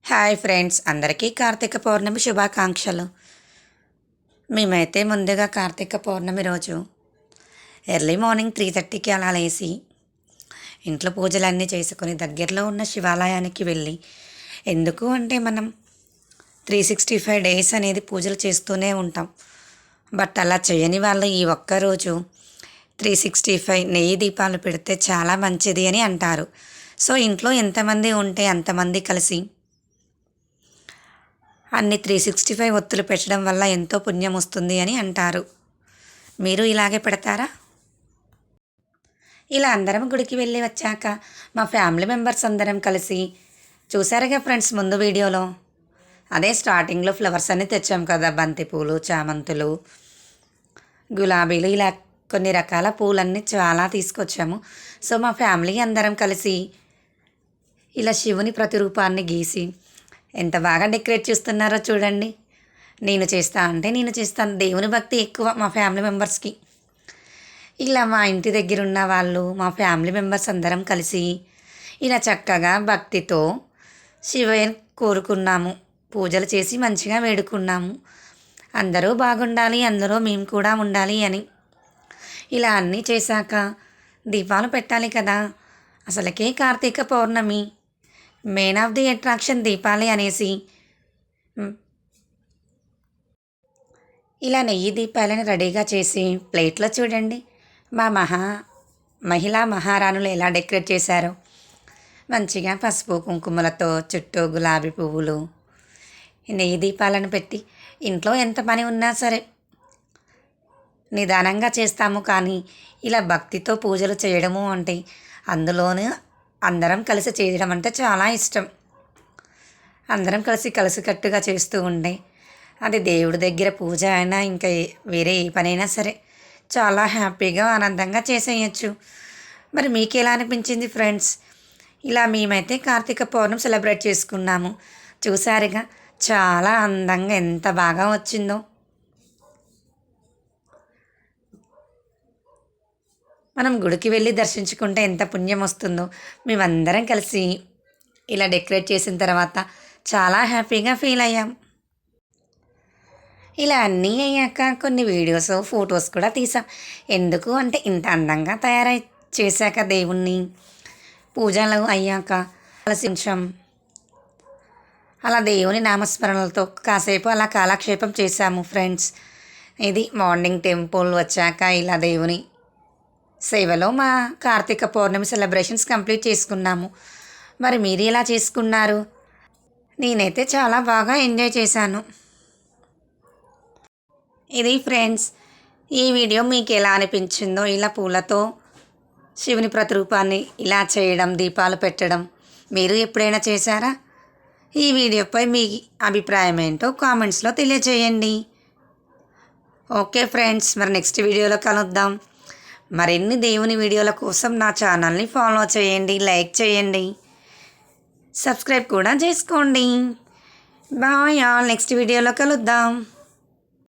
Hi friends, అందరికీ కార్తీక పౌర్ణమి శుభాకాంక్షలు. మేమైతే ముందుగా కార్తీక పౌర్ణమి రోజు ఎర్లీ మార్నింగ్ 3:30కి అలా లేచి ఇంట్లో పూజలన్నీ చేసుకొని దగ్గరలో ఉన్న శివాలయానికి వెళ్ళి, ఎందుకు అంటే మనం 365 డేస్ అనేది పూజలు చేస్తూనే ఉంటాం. బట్ అలా చేయని వాళ్ళు ఈ ఒక్కరోజు 365 నెయ్యి దీపాలు పెడితే చాలా మంచిది అని అంటారు. సో ఇంట్లో ఎంతమంది ఉంటే అంతమంది కలిసి అన్ని 365 ఒత్తులు పెట్టడం వల్ల ఎంతో పుణ్యం వస్తుంది అని అంటారు. మీరు ఇలాగే పెడతారా? ఇలా అందరం గుడికి వెళ్ళి వచ్చాక మా ఫ్యామిలీ మెంబర్స్ అందరం కలిసి, చూసారుగా ఫ్రెండ్స్ ముందు వీడియోలో, అదే స్టార్టింగ్లో ఫ్లవర్స్ అన్నీ తెచ్చాం కదా, బంతిపూలు, చామంతులు, గులాబీలు, ఇలా కొన్ని రకాల పూలన్నీ చాలా తీసుకొచ్చాము. సో మా ఫ్యామిలీ అందరం కలిసి ఇలా శివుని ప్రతిరూపాన్ని గీసి ఎంత బాగా డెకరేట్ చేస్తున్నారో చూడండి. నేను చేస్తా అంటే నేను చేస్తాను, దేవుని భక్తి ఎక్కువ మా ఫ్యామిలీ మెంబర్స్కి. ఇలా మా ఇంటి దగ్గర ఉన్న వాళ్ళు, మా ఫ్యామిలీ మెంబర్స్ అందరం కలిసి ఇలా చక్కగా భక్తితో శివయ్యని కోరుకున్నాము, పూజలు చేసి మంచిగా వేడుకున్నాము. అందరూ బాగుండాలి, అందరూ మేము కూడా ఉండాలి అని. ఇలా అన్నీ చేశాక దీపాలు పెట్టాలి కదా. అసలుకే కార్తీక పౌర్ణమి, మెయిన్ ఆఫ్ ది అట్రాక్షన్ దీపాలే అనేసి ఇలా నెయ్యి దీపాలను రెడీగా చేసి ప్లేట్లో చూడండి మా మహిళా మహారాణులు ఎలా డెకరేట్ చేశారో. మంచిగా పసుపు కుంకుమలతో చుట్టూ గులాబీ పువ్వులు, నెయ్యి దీపాలను పెట్టి, ఇంట్లో ఎంత పని ఉన్నా సరే నిదానంగా చేస్తాము, కానీ ఇలా భక్తితో పూజలు చేయడము అంటే, అందులోనూ అందరం కలిసి చేయడం అంటే చాలా ఇష్టం. అందరం కలిసికట్టుగా చేస్తూ ఉండే అది దేవుడి దగ్గర పూజ అయినా ఇంకా వేరే ఏ పనైనా సరే చాలా హ్యాపీగా ఆనందంగా చేసేయచ్చు. మరి మీకు ఎలా అనిపించింది ఫ్రెండ్స్? ఇలా మేమైతే కార్తీక పౌర్ణమి సెలబ్రేట్ చేసుకున్నాము. చూసారుగా చాలా అందంగా ఎంత బాగా వచ్చిందో. మనం గుడికి వెళ్ళి దర్శించుకుంటే ఎంత పుణ్యం వస్తుందో. మేమందరం కలిసి ఇలా డెకరేట్ చేసిన తర్వాత చాలా హ్యాపీగా ఫీల్ అయ్యాం. ఇలా అన్నీ అయ్యాక కొన్ని వీడియోస్, ఫొటోస్ కూడా తీసాం. ఎందుకు అంటే ఇంత అందంగా తయారై చేశాక దేవుణ్ణి పూజలు అయ్యాక కొంచెం అలా దేవుని నామస్మరణలతో కాసేపు అలా కాలక్షేపం చేశాము ఫ్రెండ్స్. ఇది మార్నింగ్ టెంపుల్ వచ్చాక ఇలా దేవుని సేవలో మా కార్తీక పౌర్ణమి సెలబ్రేషన్స్ కంప్లీట్ చేసుకున్నాము. మరి మీరు ఎలా చేసుకున్నారు? నేనైతే చాలా బాగా ఎంజాయ్ చేశాను. ఇది ఫ్రెండ్స్, ఈ వీడియో మీకు ఎలా అనిపించిందో, ఇలా పూలతో శివుని ప్రతిరూపాన్ని ఇలా చేయడం, దీపాలు పెట్టడం మీరు ఎప్పుడైనా చేశారా? ఈ వీడియోపై మీ అభిప్రాయం ఏంటో కామెంట్స్లో తెలియజేయండి. ఓకే ఫ్రెండ్స్, మరి నెక్స్ట్ వీడియోలో కలుద్దాం. మరిన్ని దేవుని వీడియోల కోసం నా ఛానల్ని ఫాలో చేయండి, లైక్ చేయండి, సబ్స్క్రైబ్ కూడా చేసుకోండి. బాయ్ ఆల్, నెక్స్ట్ వీడియోలో కలుద్దాం.